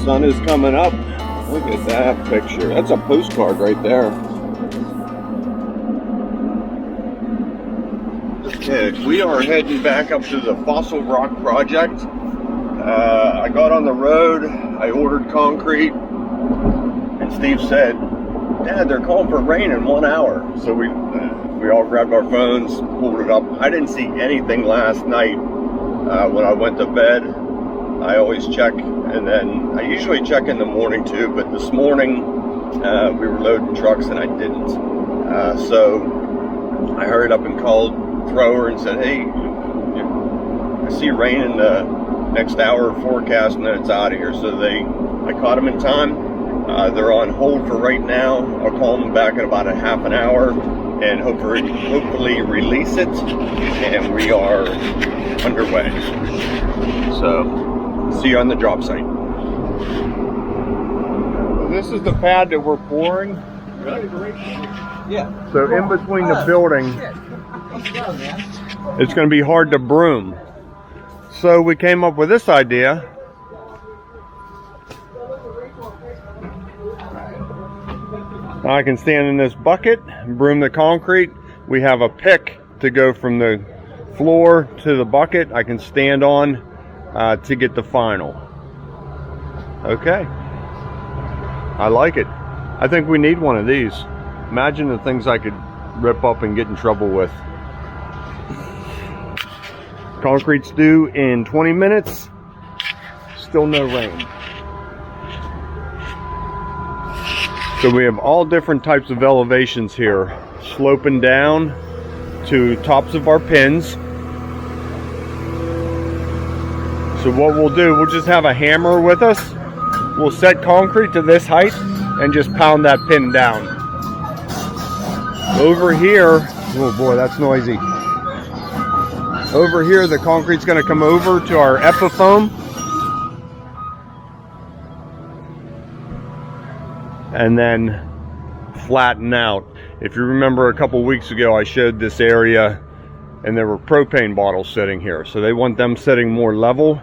sun is coming up. Look at that picture. That's a postcard right there. Okay, we are heading back up to the Fossil Rock Project. I got on the road, I ordered concrete, and Steve said, Dad, they're calling for rain in 1 hour. So we all grabbed our phones, pulled it up. I didn't see anything last night when I went to bed. I always check, and then I usually check in the morning too, but this morning we were loading trucks and I didn't. So I hurried up and called Thrower and said, hey, I see rain in the next hour forecast and then it's out of here. So I caught them in time. They're on hold for right now. I'll call them back in about a half an hour and hopefully release it, and we are underway. So see you on the job site. This is the pad that we're pouring. Yeah. So in between the building, it's going to be hard to broom. So we came up with this idea. I can stand in this bucket, broom the concrete. We have a pick to go from the floor to the bucket. I can stand on to get the final. Okay. I like it. I think we need one of these. Imagine the things I could rip up and get in trouble with. Concrete's due in 20 minutes. Still no rain. So we have all different types of elevations here, sloping down to tops of our pins. So what we'll do, we'll just have a hammer with us. We'll set concrete to this height and just pound that pin down. Over here, oh boy, that's noisy. Over here, the concrete's going to come over to our Epifoam. And then flatten out. If you remember a couple weeks ago, I showed this area and there were propane bottles sitting here. So they want them sitting more level.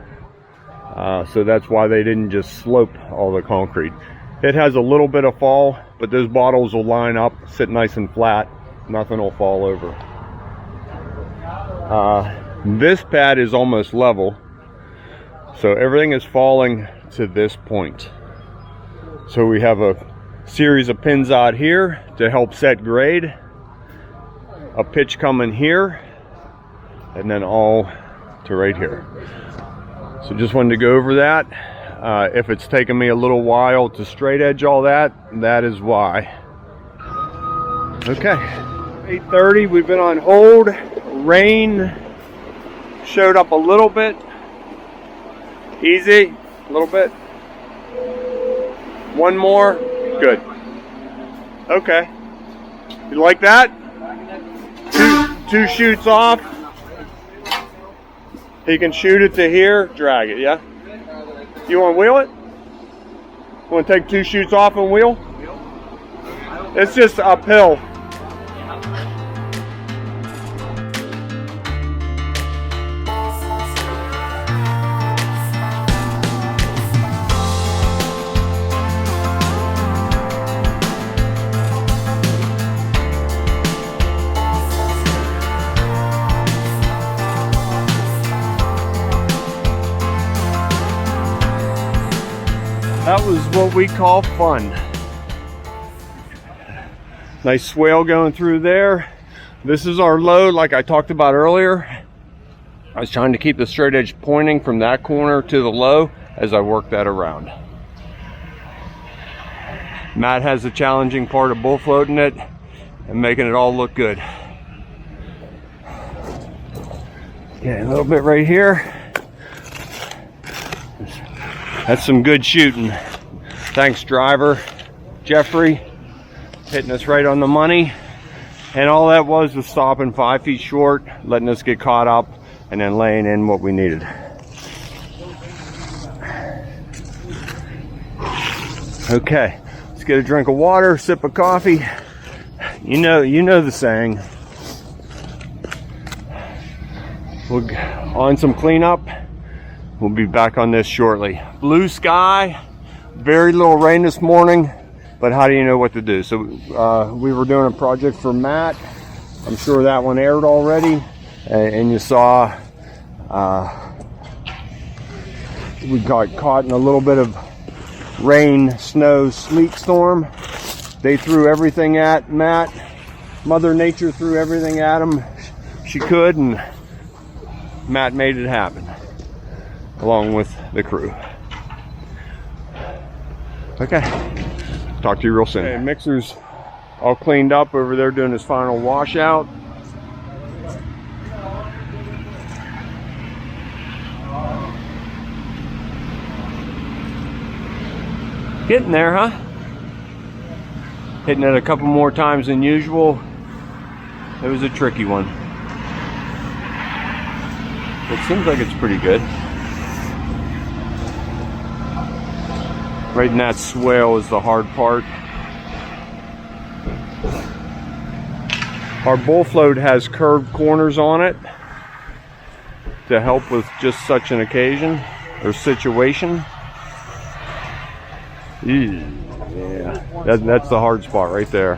So that's why they didn't just slope all the concrete. It has a little bit of fall, but those bottles will line up, sit nice and flat. Nothing will fall over. This pad is almost level. So everything is falling to this point. So we have a series of pins out here to help set grade, a pitch coming here, and then all to right here. So just wanted to go over that. If it's taken me a little while to straight edge all that, that is why. Okay, 8:30, we've been on hold. Rain showed up a little bit. Easy, a little bit. One more. Good. Okay. You like that? Two shoots off. He can shoot it to here, drag it, yeah? You want to wheel it? Want to take 2 shoots off and wheel? It's just uphill. That was what we call fun. Nice swale going through there. This is our load like I talked about earlier. I was trying to keep the straight edge pointing from that corner to the low as I work that around. Matt has the challenging part of bull floating it and making it all look good. Okay, a little bit right here. That's some good shooting. Thanks, driver Jeffrey, hitting us right on the money. And all that was stopping 5 feet short, letting us get caught up, and then laying in what we needed. Okay, let's get a drink of water, sip of coffee. You know the saying. We'll on some cleanup. We'll be back on this shortly. Blue sky, Very little rain this morning, but how do you know what to do? So we were doing a project for Matt. I'm sure that one aired already, and you saw we got caught in a little bit of rain, snow, sleet storm. They threw everything at Matt. Mother Nature threw everything at him she could, and Matt made it happen, along with the crew. Okay, talk to you real soon. Okay, mixer's all cleaned up over there doing his final washout. Getting there, huh? Hitting it a couple more times than usual. It was a tricky one. It seems like it's pretty good. Right in that swale is the hard part. Our bull float has curved corners on it to help with just such an occasion or situation. Yeah, that's the hard spot right there.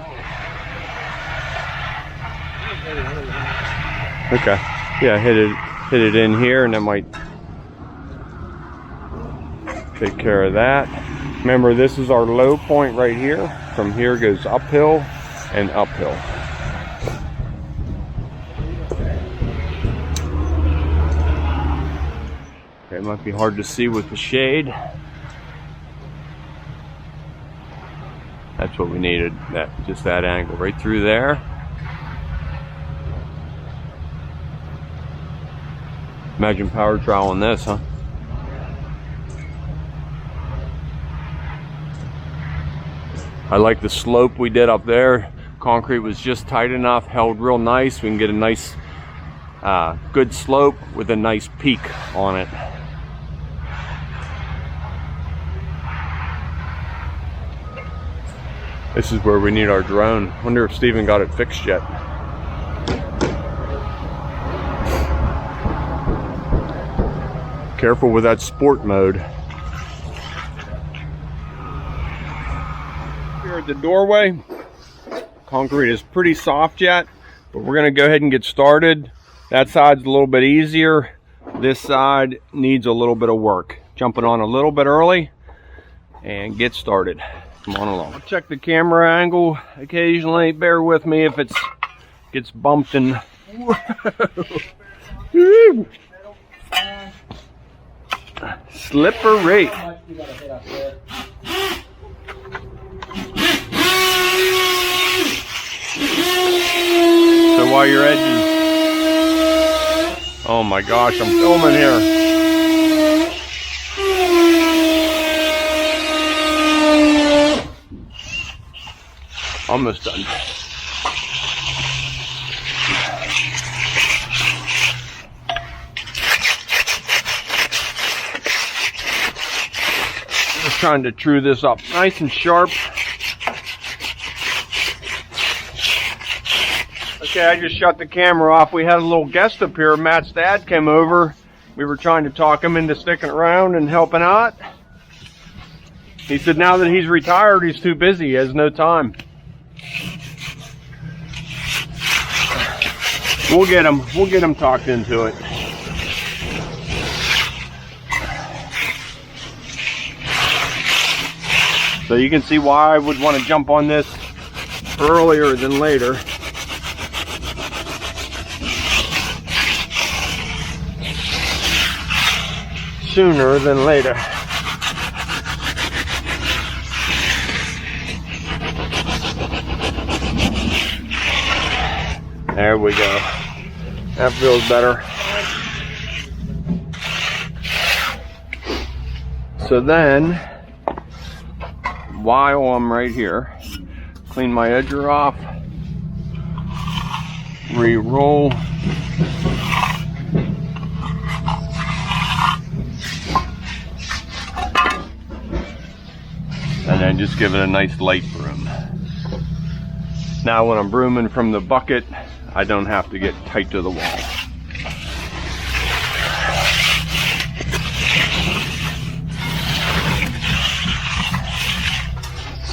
Okay, yeah, hit it in here, and that might take care of that. Remember, this is our low point right here. From here goes uphill and uphill. Okay, it might be hard to see with the shade. That's what we needed, just that angle right through there. Imagine power trowel on this, huh? I like the slope we did up there. Concrete was just tight enough, held real nice. We can get a nice, good slope with a nice peak on it. This is where we need our drone. Wonder if Steven got it fixed yet. Careful with that sport mode. Here at the doorway, concrete is pretty soft yet, but we're gonna go ahead and get started. That side's a little bit easier. This side needs a little bit of work. Jumping on a little bit early and get started. Come on along. I'll check the camera angle occasionally. Bear with me if it gets bumped and slippery. So while you're edging, oh my gosh, I'm filming here. Almost done. Just trying to true this up nice and sharp. Okay, I just shut the camera off. We had a little guest up here. Matt's dad came over. We were trying to talk him into sticking around and helping out. He said now that he's retired, he's too busy. He has no time. We'll get him talked into it. So you can see why I would want to jump on this earlier than later. Sooner than later. There we go. That feels better. So then, while I'm right here, clean my edger off, re-roll, and then just give it a nice light broom. Now when I'm brooming from the bucket, I don't have to get tight to the wall.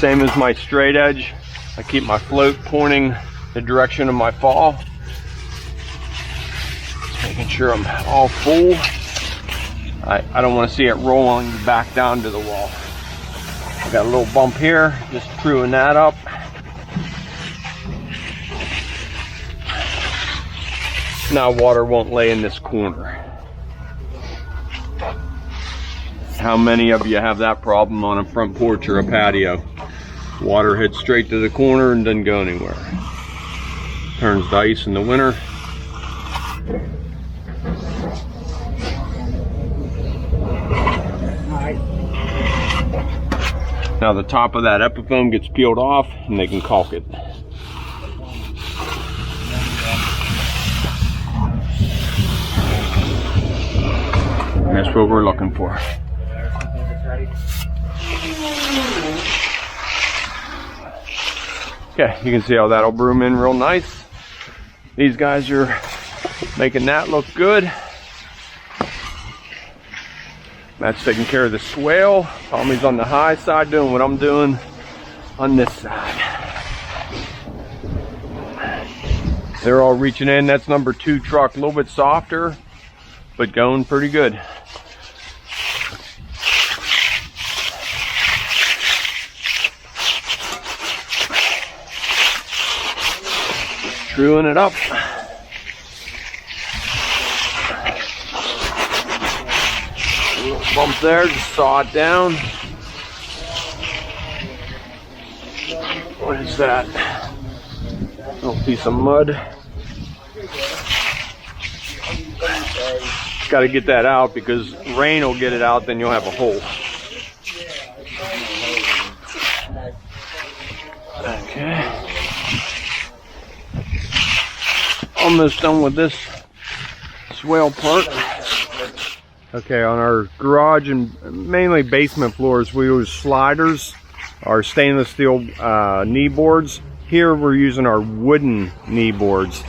Same as my straight edge. I keep my float pointing the direction of my fall. Making sure I'm all full. I don't want to see it rolling back down to the wall. I got a little bump here, just screwing that up. Now water won't lay in this corner. How many of you have that problem on a front porch or a patio? Water hits straight to the corner and doesn't go anywhere. Turns to ice in the winter. Now the top of that Epifoam gets peeled off and they can caulk it. And that's what we're looking for. Okay, you can see how that'll broom in real nice. These guys are making that look good. Matt's taking care of the swale. Tommy's on the high side doing what I'm doing on this side. They're all reaching in. That's number 2 truck, a little bit softer, but going pretty good. Screwing it up. Bump there, just saw it down. What is that? Little piece of mud. Got to get that out because rain will get it out, then you'll have a hole. Okay. Almost done with this swale part. Okay, on our garage and mainly basement floors, we use sliders, our stainless steel knee boards. Here we're using our wooden knee boards.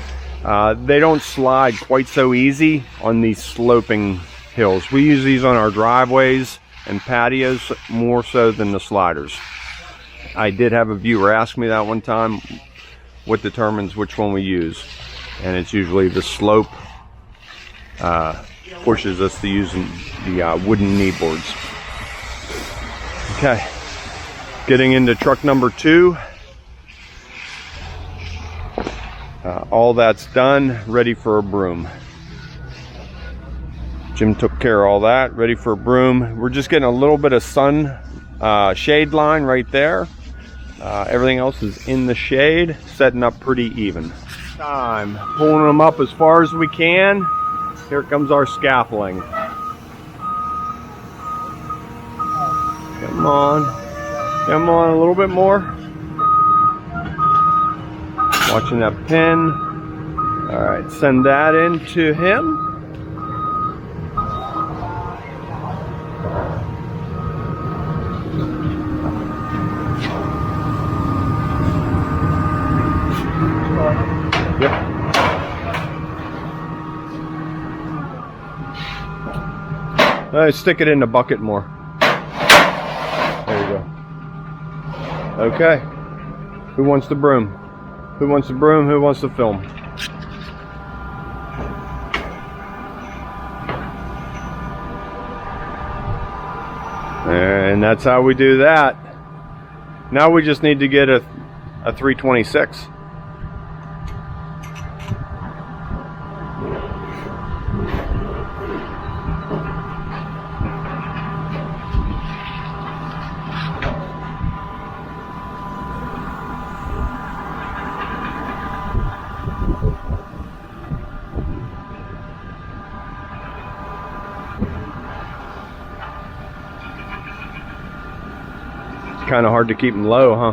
They don't slide quite so easy on these sloping hills. We use these on our driveways and patios more so than the sliders. I did have a viewer ask me that one time, what determines which one we use. And it's usually the slope pushes us to using the wooden knee boards. Okay, getting into truck number 2. All that's done, ready for a broom. Jim took care of all that, ready for a broom. We're just getting a little bit of sun shade line right there. Everything else is in the shade, setting up pretty even. Time pulling them up as far as we can. Here comes our scaffolding. Come on, come on, a little bit more. Watching that pin. All right, send that into him. Yep. Stick it in the bucket more. There you go. Okay. Who wants the broom? Who wants the broom? Who wants the film? And that's how we do that. Now we just need to get a 326. Kind of hard to keep them low, huh?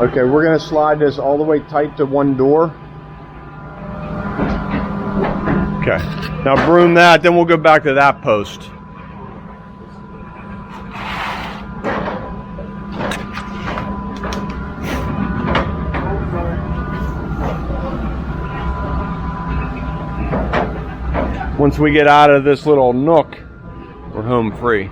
Okay, we're going to slide this all the way tight to one door. Okay, now broom that, then we'll go back to that post. Once we get out of this little nook, we're home free.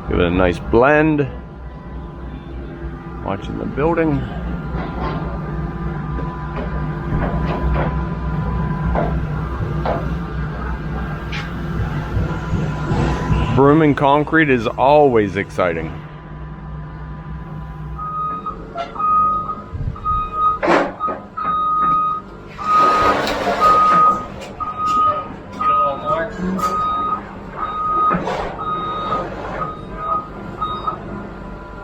Give it a nice blend. Watching the building. Brooming concrete is always exciting.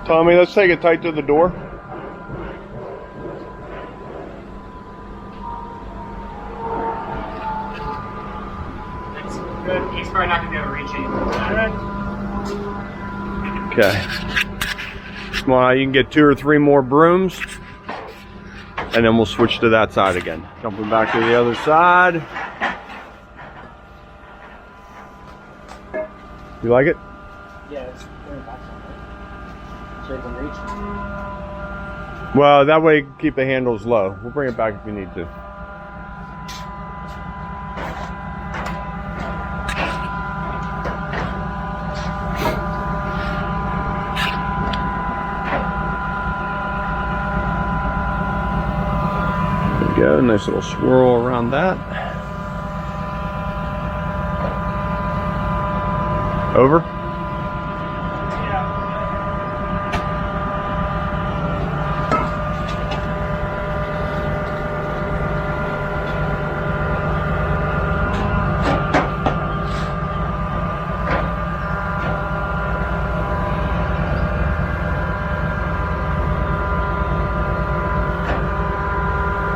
Tommy, let's take it tight to the door. That's good. He's probably not going to be able to reach anything. Okay. Come on, you can get 2 or 3 more brooms, and then we'll switch to that side again. Jumping back to the other side. You like it? Yeah, it's very back on it. So you can reach. Well, that way keep the handles low. We'll bring it back if you need to. There we go, nice little swirl around that. Over?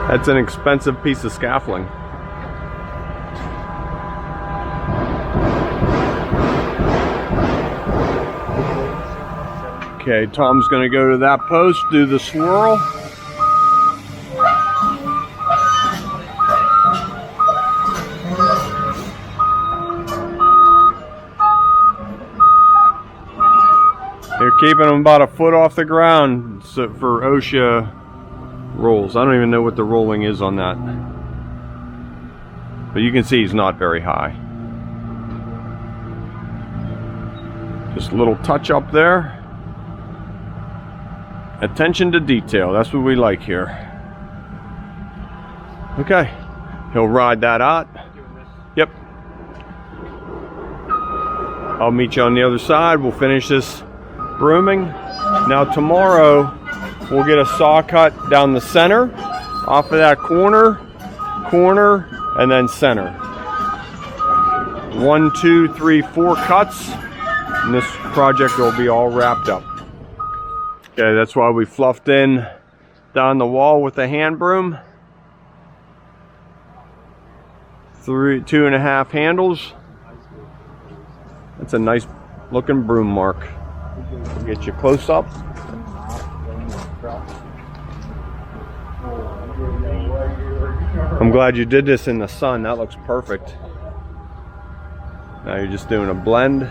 That's an expensive piece of scaffolding. Okay, Tom's gonna go to that post, do the swirl. You're keeping them about a foot off the ground so for OSHA rolls. I don't even know what the rolling is on that. But you can see he's not very high. Just a little touch up there. Attention to detail, that's what we like here. Okay, he'll ride that out. Yep. I'll meet you on the other side. We'll finish this brooming. Now tomorrow, we'll get a saw cut down the center, off of that corner, and then center. 1, 2, 3, 4 cuts, and this project will be all wrapped up. Okay, that's why we fluffed in down the wall with the hand broom. 2.5 handles. That's a nice looking broom mark. We'll get you close up. I'm glad you did this in the sun. That looks perfect. Now you're just doing a blend.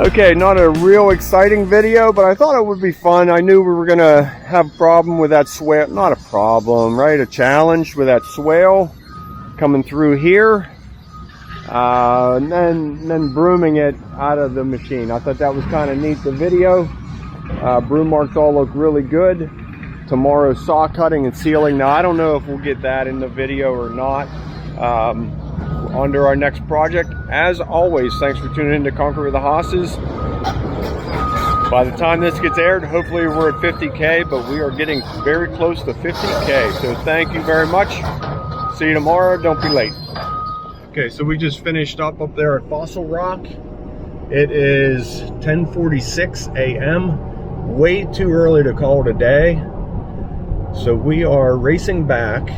Okay, not a real exciting video, but I thought it would be fun. I knew we were gonna have a problem with that swale. Not a problem, right? A challenge with that swale coming through here. And then brooming it out of the machine. I thought that was kind of neat, the video. Broom marks all look really good. Tomorrow, saw cutting and sealing. Now, I don't know if we'll get that in the video or not. Under our next project. As always, thanks for tuning in to Conquer with the Hosses. By the time this gets aired, hopefully we're at 50K, but we are getting very close to 50K. So thank you very much. See you tomorrow. Don't be late. Okay, so we just finished up there at Fossil Rock. It is 10:46 a.m. Way too early to call it a day. So we are racing back.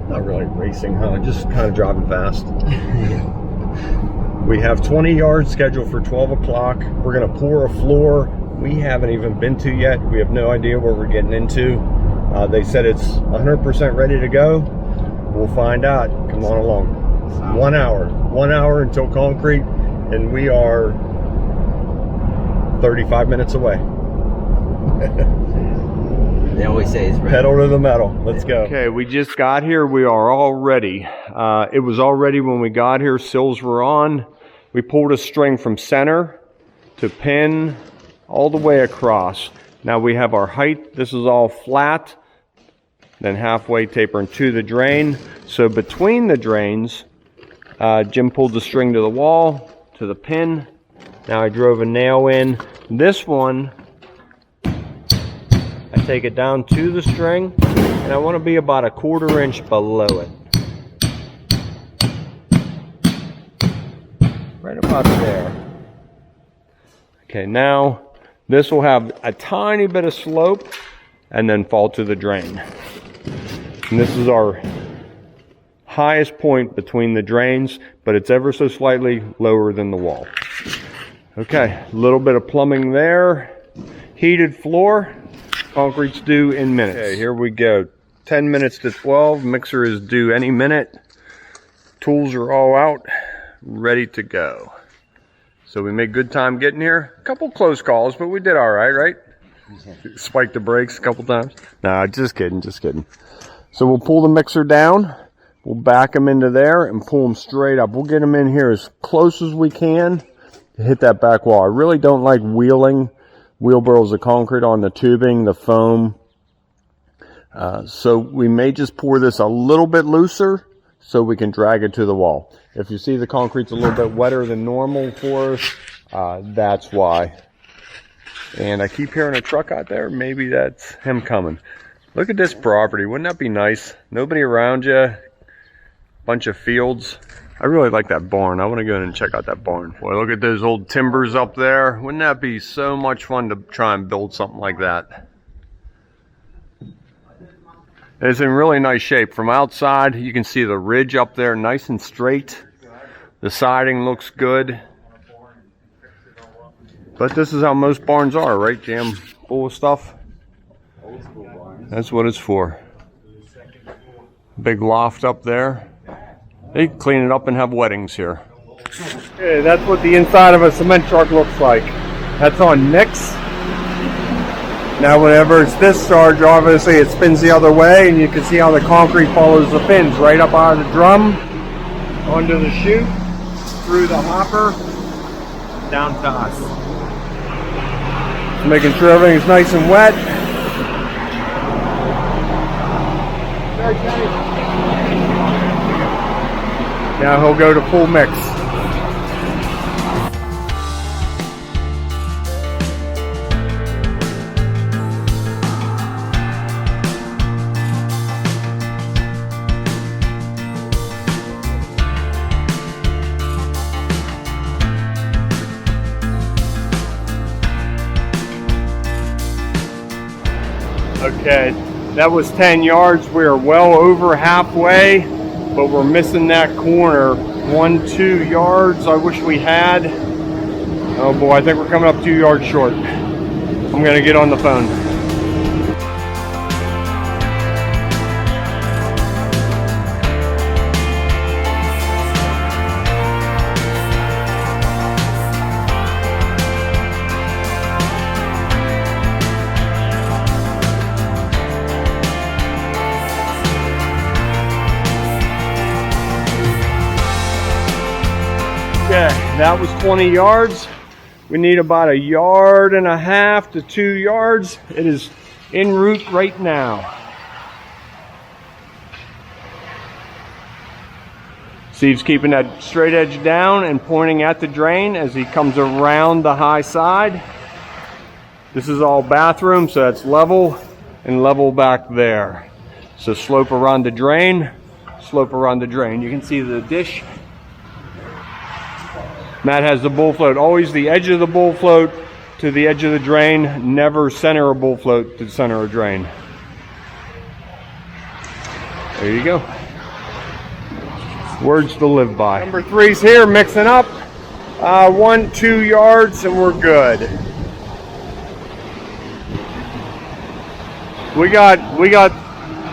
Not really racing, huh? Just kind of driving fast. We have 20 yards scheduled for 12 o'clock. We're gonna pour a floor we haven't even been to yet. We have no idea what we're getting into. They said it's 100% ready to go. We'll find out. Come on along. 1 hour until concrete, and we are 35 minutes away. They always say it's ready. Pedal to the metal. Let's go. Okay, we just got here. We are all ready. It was all ready when we got here. Sills were on. We pulled a string from center to pin all the way across. Now we have our height. This is all flat, then halfway tapering to the drain. So between the drains, Jim pulled the string to the wall, to the pin. Now I drove a nail in. This one, I take it down to the string, and I want to be about a 1/4 inch below it. Right about there. Okay, now this will have a tiny bit of slope and then fall to the drain. And this is our highest point between the drains, but it's ever so slightly lower than the wall. Okay, a little bit of plumbing there. Heated floor. Concrete's due in minutes. Okay, here we go. 10 minutes to 12. Mixer is due any minute. Tools are all out, ready to go. So we made good time getting here. A couple close calls, but we did all right, right? Spiked the brakes a couple times. Nah, just kidding, just kidding. So we'll pull the mixer down. We'll back them into there and pull them straight up. We'll get them in here as close as we can to hit that back wall. I really don't like wheeling wheelbarrows of concrete on the tubing, the foam. So we may just pour this a little bit looser so we can drag it to the wall. If you see the concrete's a little bit wetter than normal for us, that's why. And I keep hearing a truck out there. Maybe that's him coming. Look at this property. Wouldn't that be nice? Nobody around you. Bunch of fields. I really like that barn. I want to go in and check out that barn. Boy, look at those old timbers up there. Wouldn't that be so much fun to try and build something like that? It's in really nice shape. From outside, you can see the ridge up there, nice and straight. The siding looks good. But this is how most barns are, right? Jam full of stuff. That's what it's for. Big loft up there. They clean it up and have weddings here. Okay, that's what the inside of a cement truck looks like. That's on mix. Now whenever it's discharged, obviously it spins the other way, and you can see how the concrete follows the pins right up out of the drum, onto the chute, through the hopper, down to us. Just making sure everything's nice and wet. Now he'll go to full mix. Okay, that was 10 yards. We are well over halfway, but we're missing that corner. 1-2 yards. I wish we had. Oh boy, I think we're coming up 2 yards short. I'm gonna get on the phone. Okay, that was 20 yards. We need about 1.5 to 2 yards. It is en route right now. Steve's keeping that straight edge down and pointing at the drain as he comes around the high side. This is all bathroom, so that's level and level back there. So slope around the drain, slope around the drain. You can see the dish. Matt has the bull float, always the edge of the bull float to the edge of the drain, never center a bull float to center a drain. There you go. Words to live by. Number 3's here mixing up. 1-2 yards and we're good. We got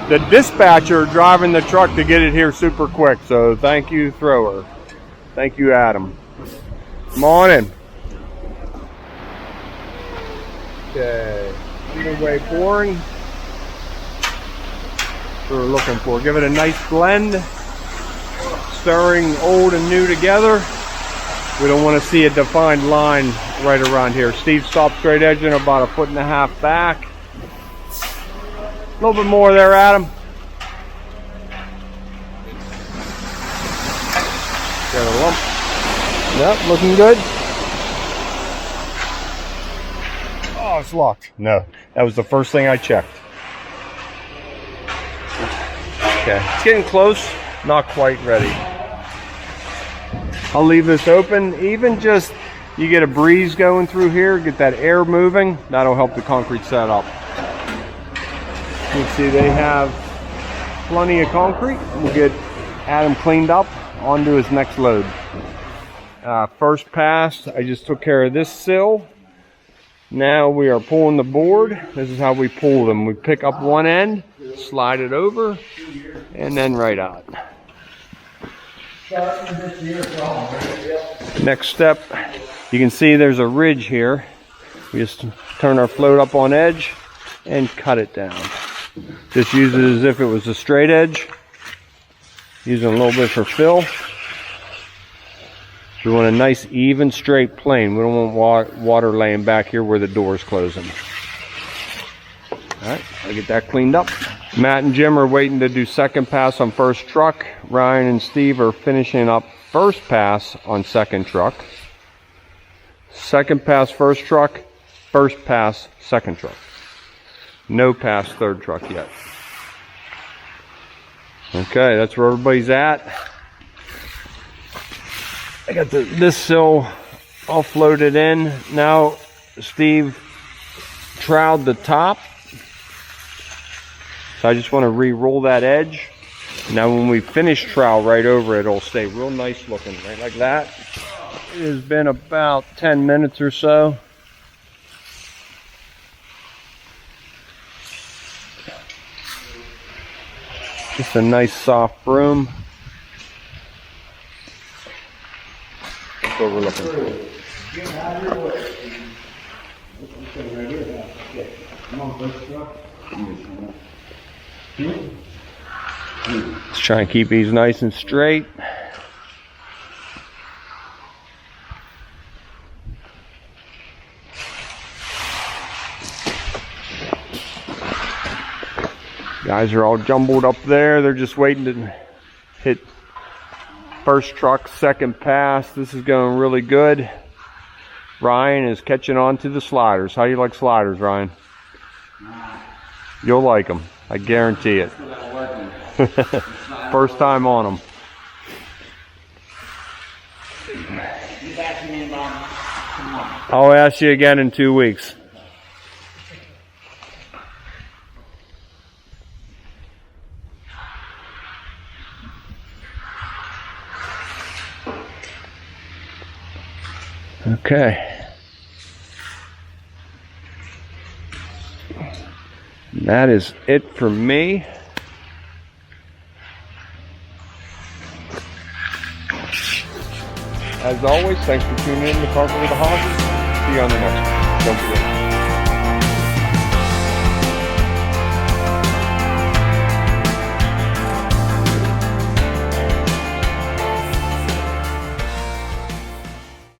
the dispatcher driving the truck to get it here super quick. So thank you, thrower. Thank you, Adam. Come on in. Okay, underway pouring. What we're looking for. Give it a nice blend. Stirring old and new together. We don't want to see a defined line right around here. Steve stopped straight edging about 1.5 feet back. A little bit more there, Adam. Got a lump. Yep, looking good. Oh, it's locked. No, that was the first thing I checked. Okay, it's getting close. Not quite ready. I'll leave this open. Even just you get a breeze going through here, get that air moving. That'll help the concrete set up. You can see they have plenty of concrete. We'll get Adam cleaned up onto his next load. First pass, I just took care of this sill. Now we are pulling the board. This is how we pull them. We pick up one end, slide it over, and then right out. Next step, you can see there's a ridge here. We just turn our float up on edge and cut it down. Just use it as if it was a straight edge. Using a little bit for fill. We want a nice even straight plane. We don't want water laying back here where the door's closing. Alright, I'll get that cleaned up. Matt and Jim are waiting to do second pass on first truck. Ryan and Steve are finishing up first pass on second truck. Second pass first truck, first pass second truck. No pass third truck yet. Okay, that's where everybody's at. I got this sill all floated in. Now Steve troweled the top. So I just want to re-roll that edge. Now when we finish trowel right over it, it'll stay real nice looking, right like that. It has been about 10 minutes or so. Just a nice soft broom. That's what we're looking for. Let's try and keep these nice and straight. Guys are all jumbled up there. They're just waiting to hit first truck, second pass. This is going really good. Ryan is catching on to the sliders. How do you like sliders, Ryan? You'll like them. I guarantee it. First time on them. I'll ask you again in 2 weeks. Okay. That is it for me. As always, thanks for tuning in to Carpet with the Hosses. See you on the next one. Don't forget.